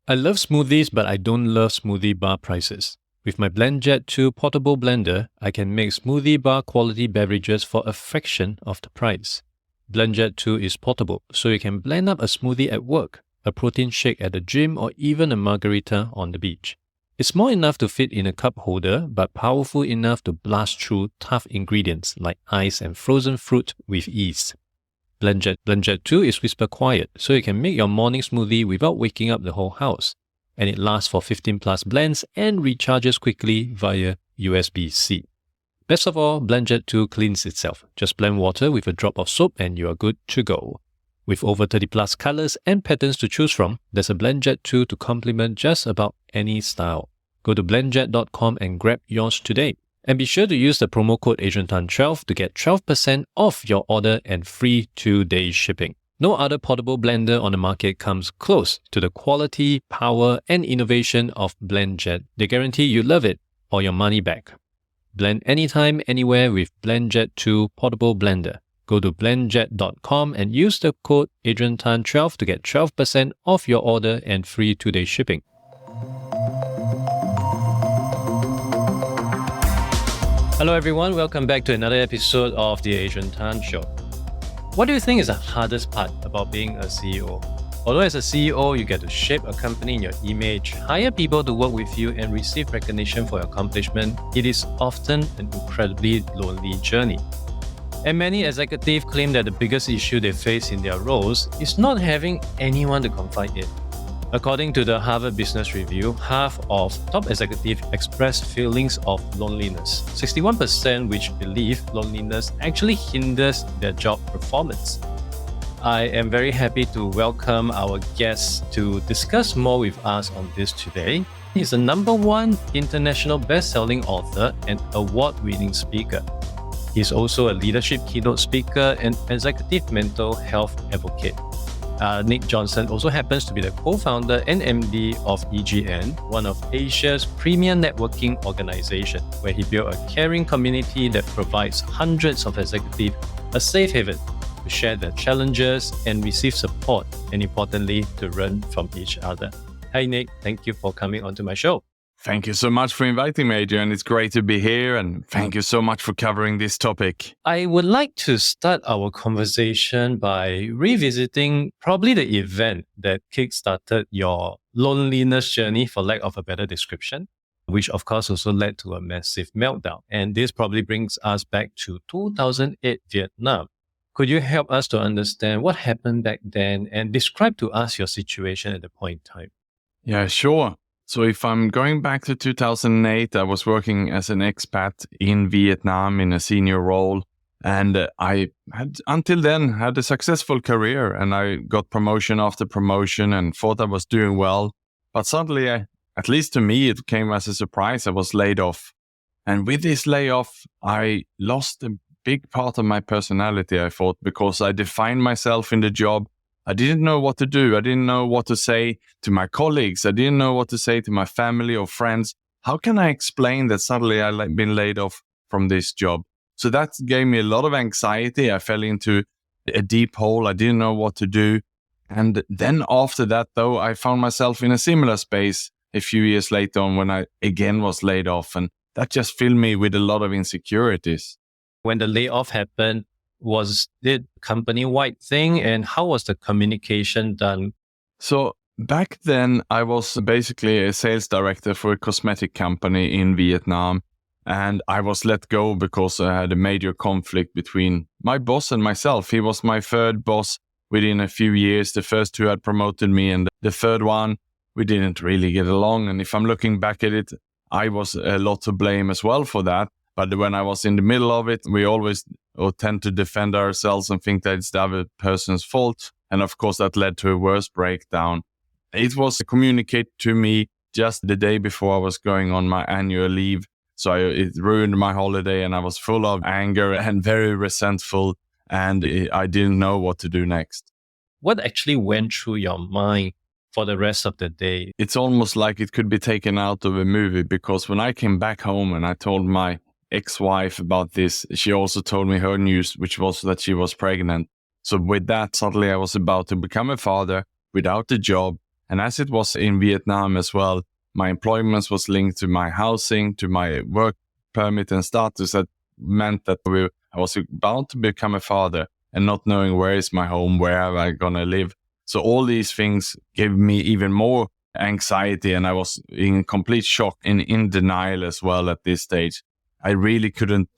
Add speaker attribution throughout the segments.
Speaker 1: I love smoothies, but I don't love smoothie bar prices. With my BlendJet 2 portable blender, I can make smoothie bar quality beverages for a fraction of the price. BlendJet 2 is portable, so you can blend up a smoothie at work, a protein shake at the gym, or even a margarita on the beach. It's small enough to fit in a cup holder, but powerful enough to blast through tough ingredients like ice and frozen fruit with ease. BlendJet 2 is whisper quiet, so you can make your morning smoothie without waking up the whole house. And it lasts for 15 plus blends and recharges quickly via USB-C. Best of all, BlendJet 2 cleans itself. Just blend water with a drop of soap and you are good to go. With over 30 plus colors and patterns to choose from, there's a BlendJet 2 to complement just about any style. Go to blendjet.com and grab yours today. And be sure to use the promo code AdrianTan12 to get 12% off your order and free 2-day shipping. No other portable blender on the market comes close to the quality, power, and innovation of BlendJet. They guarantee you love it or your money back. Blend anytime, anywhere with BlendJet 2 portable blender. Go to blendjet.com and use the code AdrianTan12 to get 12% off your order and free 2-day shipping. Hello everyone, welcome back to another episode of The Adrian Tan Show. What do you think is the hardest part about being a CEO? Although as a CEO, you get to shape a company in your image, hire people to work with you, and receive recognition for your accomplishment, it is often an incredibly lonely journey. And many executives claim that the biggest issue they face in their roles is not having anyone to confide in. According to the Harvard Business Review, half of top executives express feelings of loneliness. 61% which believe loneliness actually hinders their job performance. I am very happy to welcome our guest to discuss more with us on this today. He's a #1 international best-selling author and award-winning speaker. He's also a leadership keynote speaker and executive mental health advocate. Nick Johnson also happens to be the co-founder and MD of EGN, one of Asia's premier networking organizations, where he built a caring community that provides hundreds of executives a safe haven to share their challenges and receive support, and importantly, to learn from each other. Hi Nick, thank you for coming onto my show.
Speaker 2: Thank you so much for inviting me, Adrian. It's great to be here, and thank you so much for covering this topic.
Speaker 1: I would like to start our conversation by revisiting probably the event that kickstarted your loneliness journey, for lack of a better description, which of course also led to a massive meltdown. And this probably brings us back to 2008 Vietnam. Could you help us to understand what happened back then and describe to us your situation at the point in time?
Speaker 2: Yeah, sure. So if I'm going back to 2008, I was working as an expat in Vietnam in a senior role. And I had, until then, had a successful career, and I got promotion after promotion and thought I was doing well. But suddenly, at least to me, it came as a surprise. I was laid off. And with this layoff, I lost a big part of my personality, I thought, because I defined myself in the job. I didn't know what to do. I didn't know what to say to my colleagues. I didn't know what to say to my family or friends. How can I explain that suddenly I've been laid off from this job? So that gave me a lot of anxiety. I fell into a deep hole. I didn't know what to do. And then after that, though, I found myself in a similar space a few years later on when I again was laid off. And that just filled me with a lot of insecurities.
Speaker 1: When the layoff happened, was it a company-wide thing, and how was the communication done?
Speaker 2: So back then, I was basically a sales director for a cosmetic company in Vietnam, and I was let go because I had a major conflict between my boss and myself. He was my third boss within a few years. The first two had promoted me, and the third one, we didn't really get along. And if I'm looking back at it, I was a lot to blame as well for that. But when I was in the middle of it, we always tend to defend ourselves and think that it's the other person's fault. And of course, that led to a worse breakdown. It was communicated to me just the day before I was going on my annual leave. So it ruined my holiday, and I was full of anger and very resentful, and I didn't know what to do next.
Speaker 1: What actually went through your mind for the rest of the day?
Speaker 2: It's almost like it could be taken out of a movie, because when I came back home and I told my ex-wife about this, she also told me her news, which was that she was pregnant. So with that, suddenly I was about to become a father without a job, And as it was in Vietnam as well, my employment was linked to my housing, to my work permit and status. That meant that I was about to become a father and not knowing where is my home, where am I going to live. So all these things gave me even more anxiety, and I was in complete shock and in denial as well at this stage. I really couldn't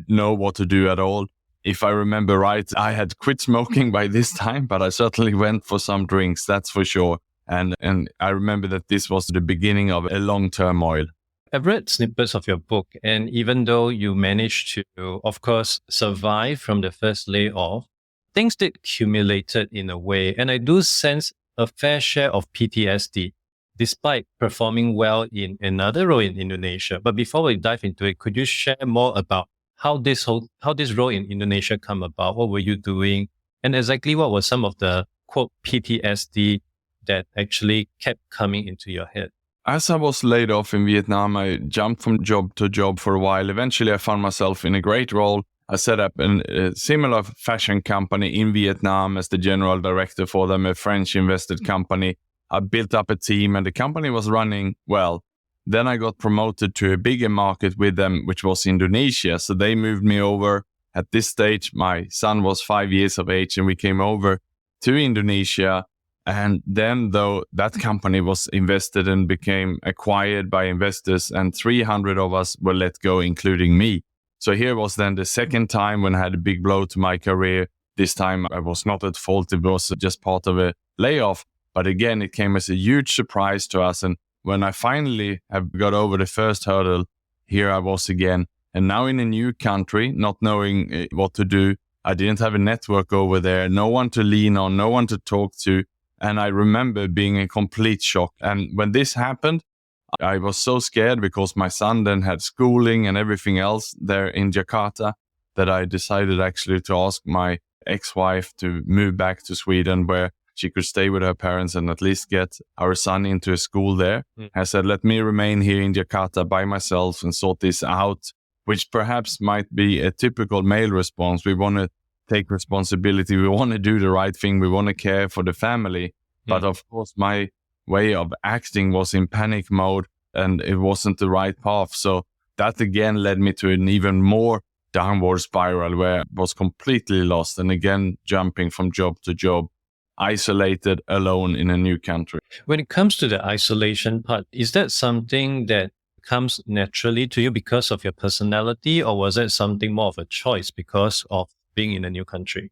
Speaker 2: know what to do at all. If I remember right, I had quit smoking by this time, but I certainly went for some drinks, that's for sure. And I remember that this was the beginning of a long turmoil.
Speaker 1: I've read snippets of your book, and even though you managed to, of course, survive from the first layoff, things did accumulated in a way, and I do sense a fair share of PTSD, despite performing well in another role in Indonesia. But before we dive into it, could you share more about how this role in Indonesia come about? What were you doing? And exactly what was some of the, quote, PTSD that actually kept coming into your head?
Speaker 2: As I was laid off in Vietnam, I jumped from job to job for a while. Eventually, I found myself in a great role. I set up a similar fashion company in Vietnam as the general director for them, a French invested company. I built up a team and the company was running well. Then I got promoted to a bigger market with them, which was Indonesia. So they moved me over. At this stage, my son was 5 years of age and we came over to Indonesia. And then though that company was invested and became acquired by investors, and 300 of us were let go, including me. So here was then the second time when I had a big blow to my career. This time I was not at fault. It was just part of a layoff. But again, it came as a huge surprise to us. And when I finally have got over the first hurdle, here I was again. And now in a new country, not knowing what to do. I didn't have a network over there, no one to lean on, no one to talk to. And I remember being in complete shock. And when this happened, I was so scared because my son then had schooling and everything else there in Jakarta that I decided actually to ask my ex-wife to move back to Sweden where she could stay with her parents and at least get our son into a school there. I said, let me remain here in Jakarta by myself and sort this out, which perhaps might be a typical male response. We want to take responsibility. We want to do the right thing. We want to care for the family. But of course, my way of acting was in panic mode and it wasn't the right path. So that again led me to an even more downward spiral where I was completely lost and again jumping from job to job, isolated, alone in a new country.
Speaker 1: When it comes to the isolation part, is that something that comes naturally to you because of your personality, or was it something more of a choice because of being in a new country?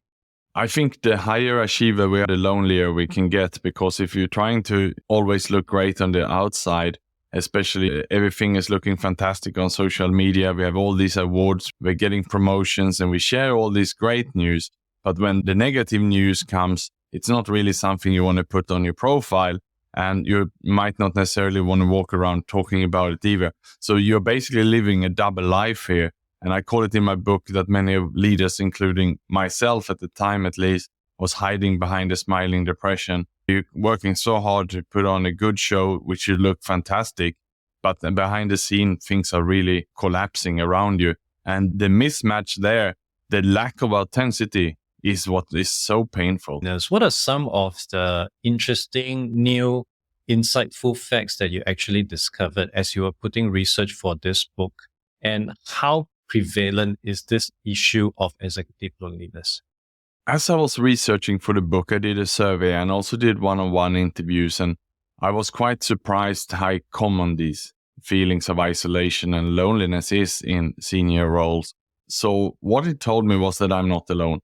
Speaker 2: I think the higher achiever we are, the lonelier we can get, because if you're trying to always look great on the outside, especially everything is looking fantastic on social media, we have all these awards, we're getting promotions and we share all this great news. But when the negative news comes, it's not really something you want to put on your profile, and you might not necessarily want to walk around talking about it either. So you're basically living a double life here. And I call it in my book that many leaders, including myself at the time at least, was hiding behind a smiling depression. You're working so hard to put on a good show, which should look fantastic, but behind the scene, things are really collapsing around you. And the mismatch there, the lack of authenticity, is what is so painful.
Speaker 1: Yes. What are some of the interesting, new, insightful facts that you actually discovered as you were putting research for this book? And how prevalent is this issue of executive loneliness?
Speaker 2: As I was researching for the book, I did a survey and also did one-on-one interviews, and I was quite surprised how common these feelings of isolation and loneliness is in senior roles. So what it told me was that I'm not alone.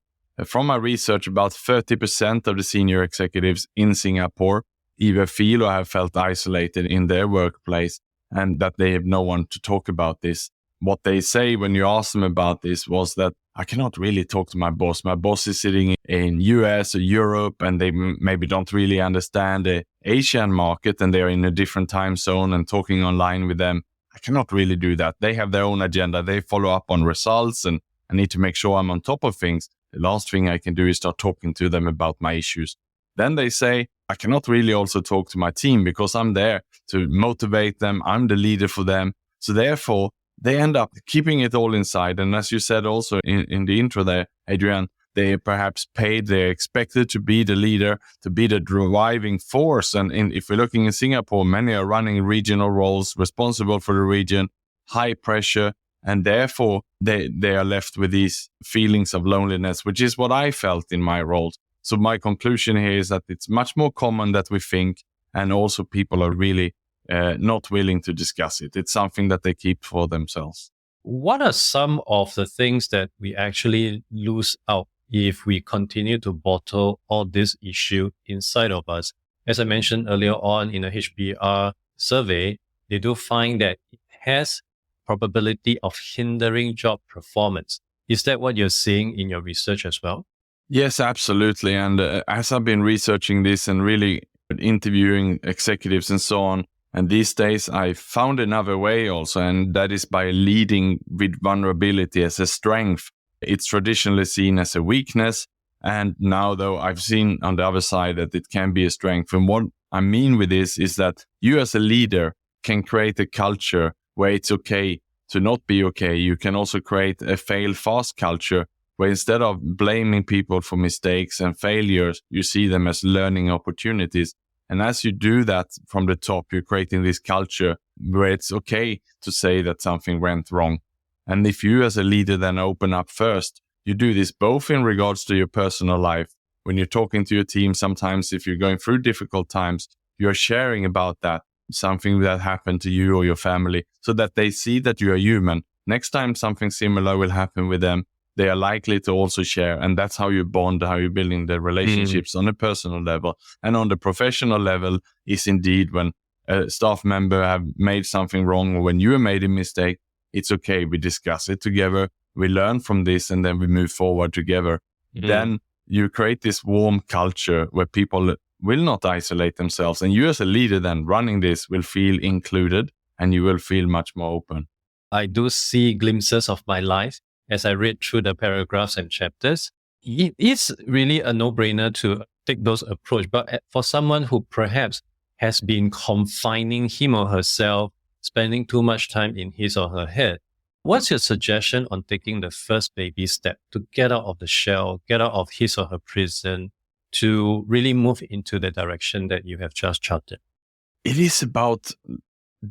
Speaker 2: From my research, about 30% of the senior executives in Singapore either feel or have felt isolated in their workplace and that they have no one to talk about this. What they say when you ask them about this was that I cannot really talk to my boss. My boss is sitting in US or Europe and they maybe don't really understand the Asian market and they're in a different time zone, and talking online with them, I cannot really do that. They have their own agenda. They follow up on results and I need to make sure I'm on top of things. The last thing I can do is start talking to them about my issues. Then they say, I cannot really also talk to my team because I'm there to motivate them. I'm the leader for them. So therefore, they end up keeping it all inside. And as you said also in the intro there, Adrian, They are perhaps paid, they're expected to be the leader, to be the driving force. And if we're looking in Singapore, many are running regional roles, responsible for the region, high pressure, and therefore they are left with these feelings of loneliness, which is what I felt in my roles. So my conclusion here is that it's much more common than we think, and also people are really not willing to discuss it. It's something that they keep for themselves.
Speaker 1: What are some of the things that we actually lose out if we continue to bottle all this issue inside of us? As I mentioned earlier on in a HBR survey, they do find that it has probability of hindering job performance. Is that what you're seeing in your research as well?
Speaker 2: Yes, absolutely. And as I've been researching this and really interviewing executives and so on, and these days I found another way also, and that is by leading with vulnerability as a strength. It's traditionally seen as a weakness. And now, though, I've seen on the other side that it can be a strength. And what I mean with this is that you as a leader can create a culture where it's okay to not be okay. You can also create a fail fast culture where instead of blaming people for mistakes and failures, you see them as learning opportunities. And as you do that from the top, you're creating this culture where it's okay to say that something went wrong. And if you as a leader then open up first, you do this both in regards to your personal life. When you're talking to your team, sometimes if you're going through difficult times, you're sharing about that, something that happened to you or your family, so that they see that you are human. Next time something similar will happen with them, they are likely to also share. And that's how you bond, how you're building the relationships on a personal level. And on the professional level is indeed when a staff member have made something wrong, or when you have made a mistake, it's okay. We discuss it together. We learn from this, and then we move forward together. Then you create this warm culture where people will not isolate themselves. And you as a leader then running this will feel included, and you will feel much more open.
Speaker 1: I do see glimpses of my life as I read through the paragraphs and chapters. It is really a no-brainer to take those approach. But for someone who perhaps has been confining him or herself, spending too much time in his or her head, what's your suggestion on taking the first baby step to get out of the shell, get out of his or her prison, to really move into the direction that you have just charted?
Speaker 2: It is about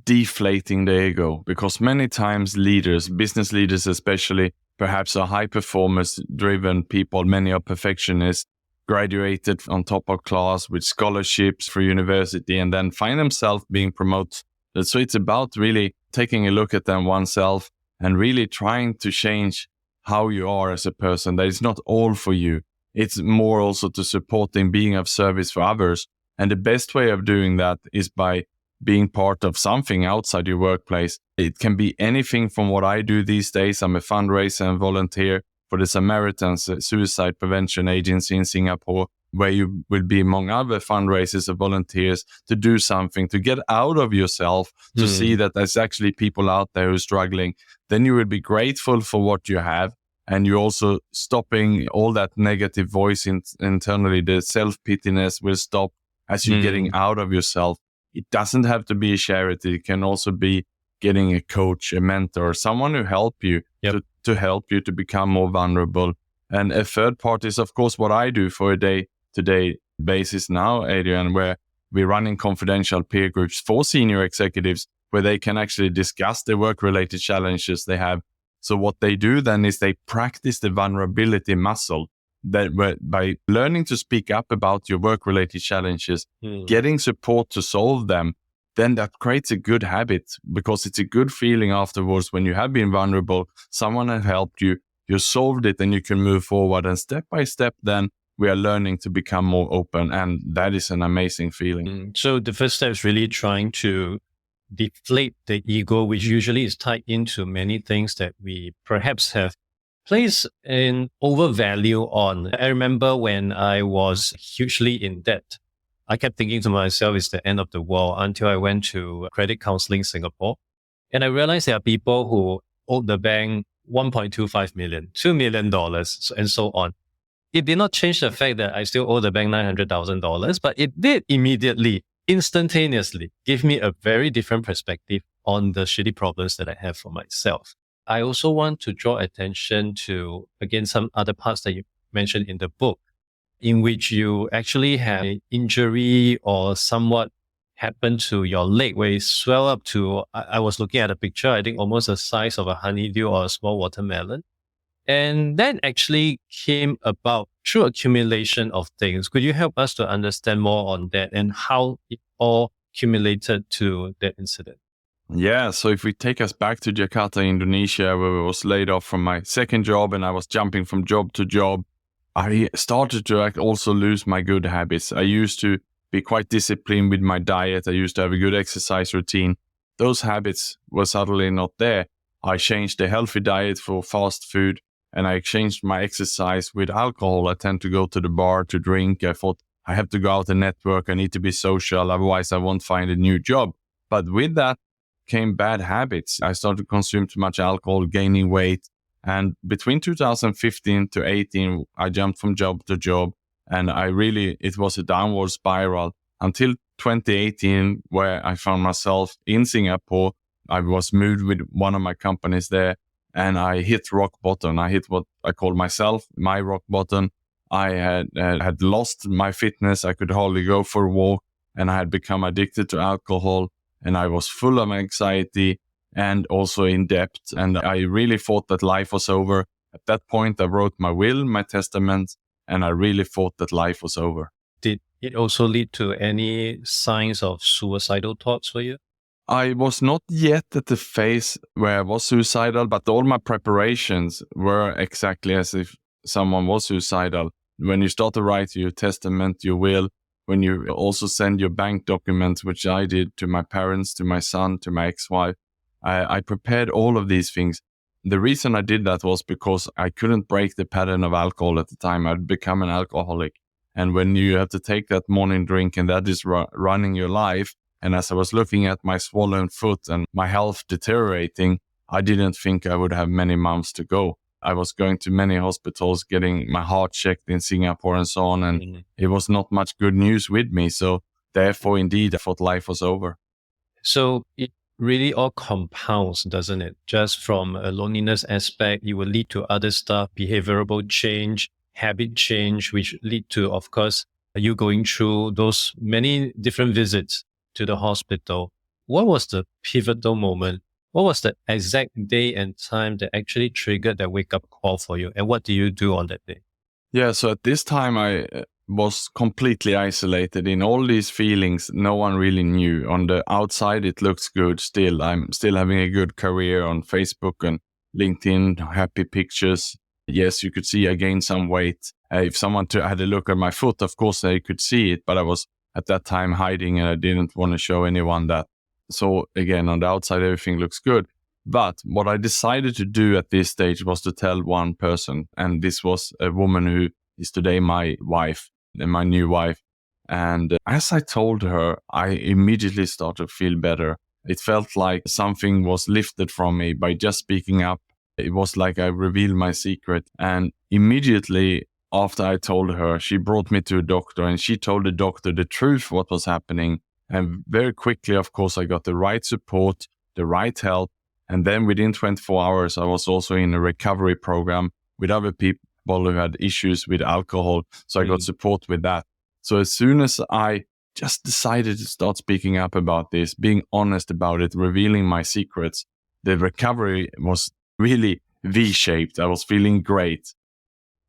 Speaker 2: deflating the ego, because many times leaders, business leaders especially, perhaps are high performers driven people, many are perfectionists, graduated on top of class with scholarships for university, and then find themselves being promoted. So it's about really taking a look at them oneself and really trying to change how you are as a person. That is not all for you. It's more also to supporting being of service for others. And the best way of doing that is by being part of something outside your workplace. It can be anything from what I do these days. I'm a fundraiser and volunteer for the Samaritans Suicide Prevention Agency in Singapore, where you will be among other fundraisers or volunteers to do something, to get out of yourself, to see that there's actually people out there who are struggling. Then you will be grateful for what you have. And you're also stopping all that negative voice internally. The self-pityness will stop as you're getting out of yourself. It doesn't have to be a charity. It can also be getting a coach, a mentor, someone who help you to help you to become more vulnerable. And a third part is, of course, what I do for a day-to-day basis now, Adrian, where we're running confidential peer groups for senior executives where they can actually discuss the work-related challenges they have. So what they do then is they practice the vulnerability muscle, that by learning to speak up about your work-related challenges, getting support to solve them, then that creates a good habit, because it's a good feeling afterwards when you have been vulnerable, someone has helped you, you solved it, and you can move forward. And step by step, then we are learning to become more open. And that is an amazing feeling.
Speaker 1: So the first step is really trying to deflate the ego, which usually is tied into many things that we perhaps have placed an overvalue on. I remember when I was hugely in debt, I kept thinking to myself, it's the end of the world, until I went to Credit Counseling Singapore. And I realized there are people who owed the bank $1.25 million, $2 million, and so on. It did not change the fact that I still owe the bank $900,000, but it did immediately, instantaneously give me a very different perspective on the shitty problems that I have for myself. I also want to draw attention to, again, some other parts that you mentioned in the book, in which you actually had an injury or somewhat happened to your leg where it swelled up to, I was looking at a picture, I think almost the size of a honeydew or a small watermelon. And that actually came about through accumulation of things. Could you help us to understand more on that and how it all accumulated to that incident?
Speaker 2: Yeah, so if we take us back to Jakarta, Indonesia, where I was laid off from my second job and I was jumping from job to job, I started to also lose my good habits. I used to be quite disciplined with my diet. I used to have a good exercise routine. Those habits were suddenly not there. I changed the healthy diet for fast food and I changed my exercise with alcohol. I tend to go to the bar to drink. I thought I have to go out and network. I need to be social. Otherwise, I won't find a new job. But with that came bad habits. I started to consume too much alcohol, gaining weight. And between 2015 to 18, I jumped from job to job. And it was a downward spiral until 2018, where I found myself in Singapore. I was moved with one of my companies there and I hit rock bottom. I hit what I call my rock bottom. I had lost my fitness. I could hardly go for a walk and I had become addicted to alcohol and I was full of anxiety and also in debt. And I really thought that life was over. At that point, I wrote my will, my testament, and I really thought that life was over.
Speaker 1: Did it also lead to any signs of suicidal thoughts for you?
Speaker 2: I was not yet at the phase where I was suicidal, but all my preparations were exactly as if someone was suicidal. When you start to write your testament, your will, when you also send your bank documents, which I did to my parents, to my son, to my ex-wife, I prepared all of these things. The reason I did that was because I couldn't break the pattern of alcohol at the time. I'd become an alcoholic. And when you have to take that morning drink and that is running your life, and as I was looking at my swollen foot and my health deteriorating, I didn't think I would have many months to go. I was going to many hospitals, getting my heart checked in Singapore and so on. And it was not much good news with me. So therefore, indeed, I thought life was over.
Speaker 1: So it really all compounds, doesn't it? Just from a loneliness aspect, it will lead to other stuff, behavioral change, habit change, which lead to, of course, you going through those many different visits to the hospital. What was the pivotal moment? What was the exact day and time that actually triggered that wake-up call for you? And what do you do on that day?
Speaker 2: Yeah, so at this time, I was completely isolated in all these feelings. No one really knew. On the outside, it looks good still. I'm still having a good career on Facebook and LinkedIn, happy pictures. Yes, you could see I gained some weight. If someone had a look at my foot, of course, they could see it. But I was at that time hiding and I didn't want to show anyone that. So again, on the outside, everything looks good. But what I decided to do at this stage was to tell one person. And this was a woman who is today my wife, my new wife. And as I told her, I immediately started to feel better. It felt like something was lifted from me by just speaking up. It was like I revealed my secret. And immediately after I told her, she brought me to a doctor and she told the doctor the truth, what was happening. And very quickly, of course, I got the right support, the right help. And then within 24 hours, I was also in a recovery program with other people who had issues with alcohol. So I got support with that. So as soon as I just decided to start speaking up about this, being honest about it, revealing my secrets, the recovery was really V-shaped. I was feeling great.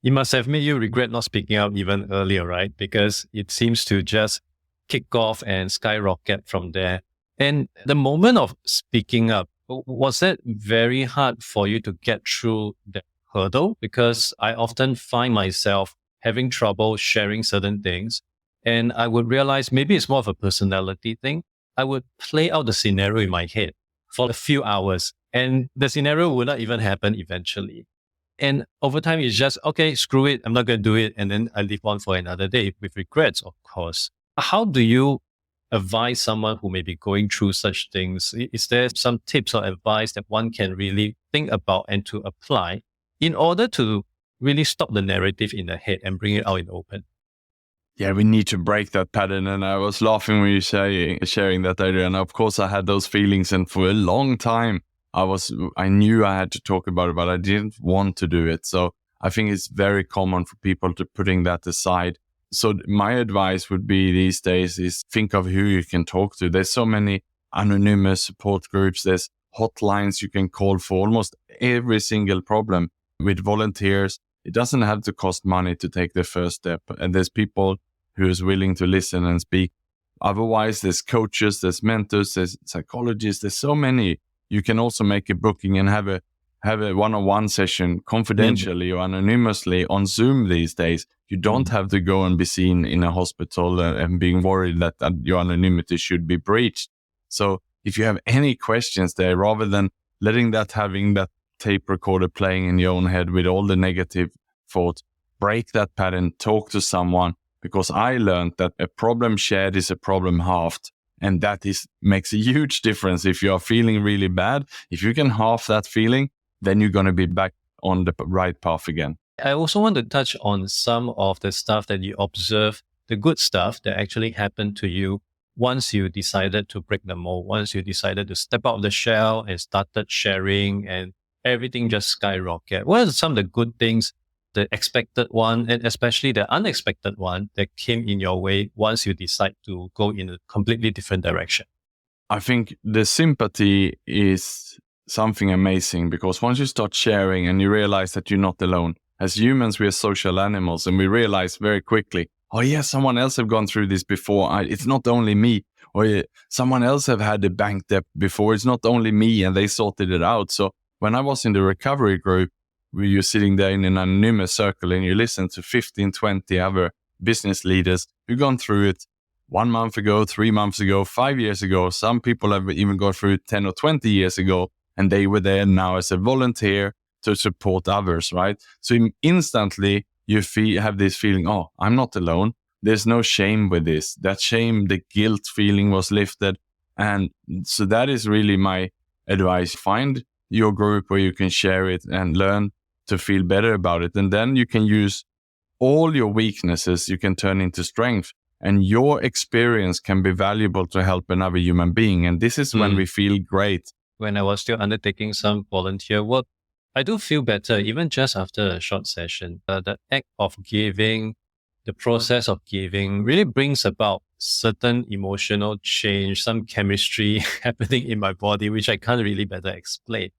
Speaker 1: It must have made you regret not speaking up even earlier, right? Because it seems to just kick off and skyrocket from there. And the moment of speaking up, was that very hard for you to get through that hurdle? Because I often find myself having trouble sharing certain things. And I would realize maybe it's more of a personality thing. I would play out the scenario in my head for a few hours and the scenario would not even happen eventually. And over time, it's just, okay, screw it. I'm not going to do it. And then I live on for another day with regrets, of course. How do you advise someone who may be going through such things? Is there some tips or advice that one can really think about and to apply in order to really stop the narrative in the head and bring it out in the open?
Speaker 2: Yeah, we need to break that pattern. And I was laughing when you sharing that idea. And of course, I had those feelings. And for a long time, I knew I had to talk about it, but I didn't want to do it. So I think it's very common for people to putting that aside. So my advice would be these days is think of who you can talk to. There's so many anonymous support groups. There's hotlines you can call for almost every single problem with volunteers. It doesn't have to cost money to take the first step. And there's people who is willing to listen and speak. Otherwise, there's coaches, there's mentors, there's psychologists. There's so many. You can also make a booking and have a one-on-one session confidentially or anonymously on Zoom these days. You don't have to go and be seen in a hospital and being worried that your anonymity should be breached. So if you have any questions there, rather than having that tape recorder playing in your own head with all the negative thoughts, break that pattern, talk to someone, because I learned that a problem shared is a problem halved. And that makes a huge difference. If you are feeling really bad, if you can halve that feeling, then you're going to be back on the right path again.
Speaker 1: I also want to touch on some of the stuff that you observe, the good stuff that actually happened to you once you decided to break the mold, once you decided to step out of the shell and started sharing and everything just skyrocketed. What are some of the good things, the expected one, and especially the unexpected one that came in your way once you decide to go in a completely different direction?
Speaker 2: I think the sympathy is something amazing, because once you start sharing and you realize that you're not alone. As humans, we are social animals, and we realize very quickly, oh yeah, someone else have gone through this before. It's not only me. Or yeah, someone else have had a bank debt before. It's not only me, and they sorted it out. So when I was in the recovery group, where you're sitting there in an anonymous circle and you listen to 15, 20 other business leaders who've gone through it 1 month ago, 3 months ago, 5 years ago. Some people have even gone through it 10 or 20 years ago, and they were there now as a volunteer to support others, right? So instantly you have this feeling, oh, I'm not alone. There's no shame with this. That shame, the guilt feeling was lifted. And so that is really my advice. Find your group where you can share it and learn to feel better about it. And then you can use all your weaknesses, you can turn into strength. And your experience can be valuable to help another human being. And this is when we feel great.
Speaker 1: When I was still undertaking some volunteer work, I do feel better, even just after a short session. The act of giving, the process of giving really brings about certain emotional change, some chemistry happening in my body, which I can't really better explain.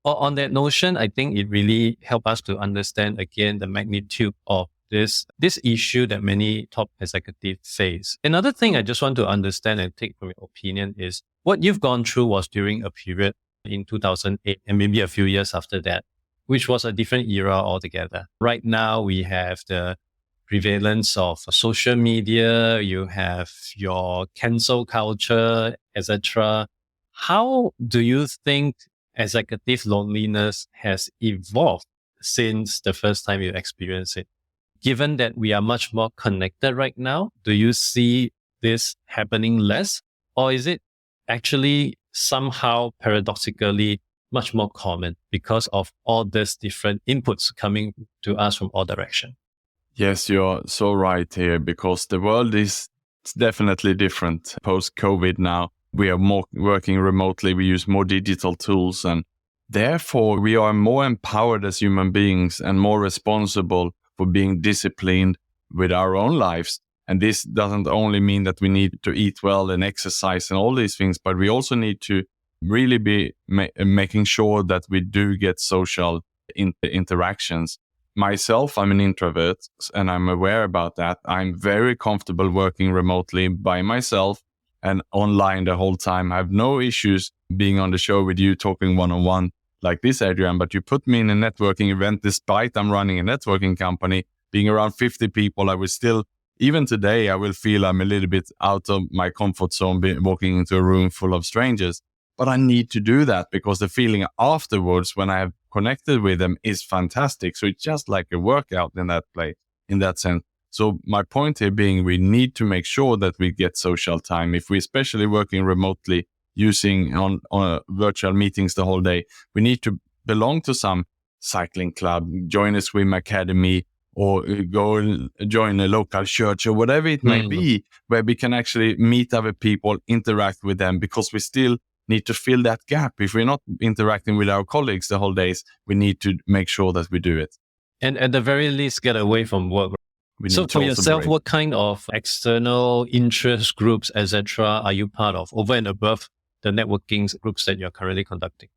Speaker 1: On that notion, I think it really helped us to understand again the magnitude of this issue that many top executives face. Another thing I just want to understand and take from your opinion is what you've gone through was during a period in 2008 and maybe a few years after that, which was a different era altogether. Right now, we have the prevalence of social media, you have your cancel culture, etc. How do you think executive loneliness has evolved since the first time you experienced it? Given that we are much more connected right now, do you see this happening less? Or is it actually somehow paradoxically much more common because of all these different inputs coming to us from all directions?
Speaker 2: Yes, you're so right here, because the world is definitely different post-COVID now. We are more working remotely. We use more digital tools, and therefore we are more empowered as human beings and more responsible for being disciplined with our own lives. And this doesn't only mean that we need to eat well and exercise and all these things, but we also need to really be making sure that we do get social interactions. Myself, I'm an introvert, and I'm aware about that. I'm very comfortable working remotely by myself and online the whole time. I have no issues being on the show with you, talking one-on-one like this, Adrian, but you put me in a networking event, despite I'm running a networking company, being around 50 people, I will still, even today, I will feel I'm a little bit out of my comfort zone walking into a room full of strangers. But I need to do that because the feeling afterwards when I have connected with them is fantastic. So it's just like a workout in that sense. So my point here being, we need to make sure that we get social time. If we're especially working remotely, using on virtual meetings the whole day, we need to belong to some cycling club, join a swim academy, or go and join a local church or whatever it may be, where we can actually meet other people, interact with them, because we still need to fill that gap. If we're not interacting with our colleagues the whole days, we need to make sure that we do it.
Speaker 1: And at the very least, get away from work. So for yourself, what kind of external interest groups, etc., are you part of over and above the networking groups that you're currently conducting?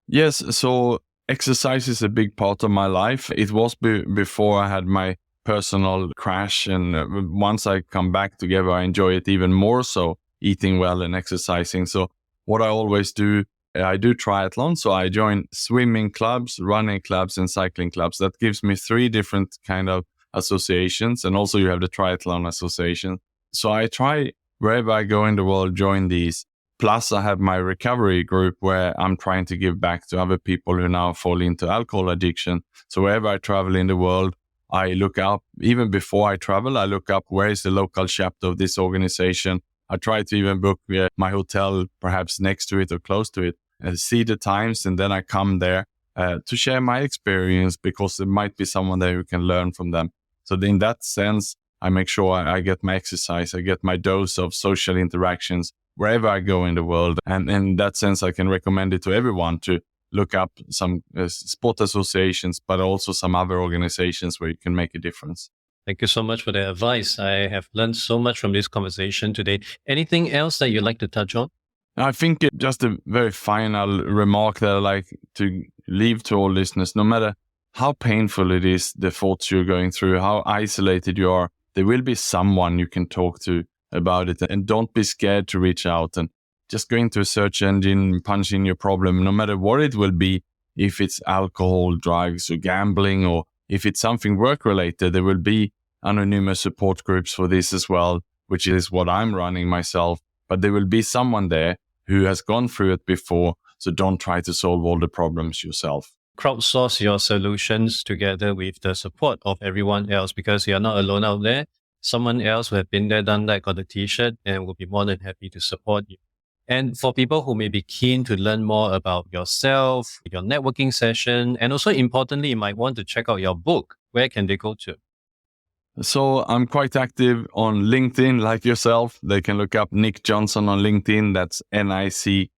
Speaker 2: Yes, so exercise is a big part of my life. It was before I had my personal crash, and once I come back together, I enjoy it even more so, eating well and exercising. So what I always do, I do triathlon, so I join swimming clubs, running clubs, and cycling clubs. That gives me 3 different kind of associations, and also you have the triathlon association. So I try wherever I go in the world, join these. Plus I have my recovery group where I'm trying to give back to other people who now fall into alcohol addiction. So wherever I travel in the world, I look up, even before I travel, I look up where is the local chapter of this organization. I try to even book my hotel perhaps next to it or close to it, and see the times, and then I come there to share my experience, because there might be someone there who can learn from them. So in that sense, I make sure I get my exercise, I get my dose of social interactions wherever I go in the world. And in that sense, I can recommend it to everyone to look up some sport associations, but also some other organizations where you can make a difference.
Speaker 1: Thank you so much for the advice. I have learned so much from this conversation today. Anything else that you'd like to touch on?
Speaker 2: I think just a very final remark that I like to leave to all listeners: no matter how painful it is, the thoughts you're going through, how isolated you are, there will be someone you can talk to about it. And don't be scared to reach out, and just go into a search engine, punch in your problem, no matter what it will be. If it's alcohol, drugs, or gambling, or if it's something work-related, there will be anonymous support groups for this as well, which is what I'm running myself. But there will be someone there who has gone through it before, so don't try to solve all the problems yourself.
Speaker 1: Crowdsource your solutions together with the support of everyone else, because you're not alone out there. Someone else who have been there, done that, got a t-shirt, and will be more than happy to support you. And for people who may be keen to learn more about yourself, your networking session, and also importantly, you might want to check out your book, where can they go to?
Speaker 2: So I'm quite active on LinkedIn, like yourself. They can look up Nick Johnson on LinkedIn. That's NickJonson.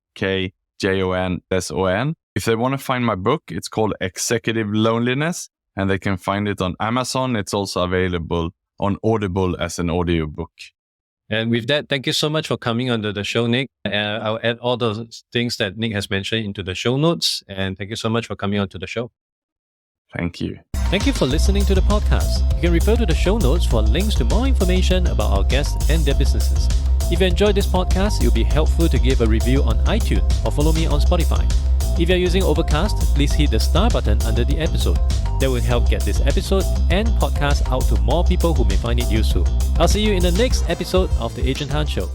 Speaker 2: If they want to find my book, it's called Executive Loneliness, and they can find it on Amazon. It's also available on Audible as an audiobook.
Speaker 1: And with that, thank you so much for coming onto the show, Nick. I'll add all those things that Nick has mentioned into the show notes. And thank you so much for coming onto the show.
Speaker 2: Thank you.
Speaker 1: Thank you for listening to the podcast. You can refer to the show notes for links to more information about our guests and their businesses. If you enjoyed this podcast, it would be helpful to give a review on iTunes or follow me on Spotify. If you're using Overcast, please hit the star button under the episode. That will help get this episode and podcast out to more people who may find it useful. I'll see you in the next episode of The Agent Han Show.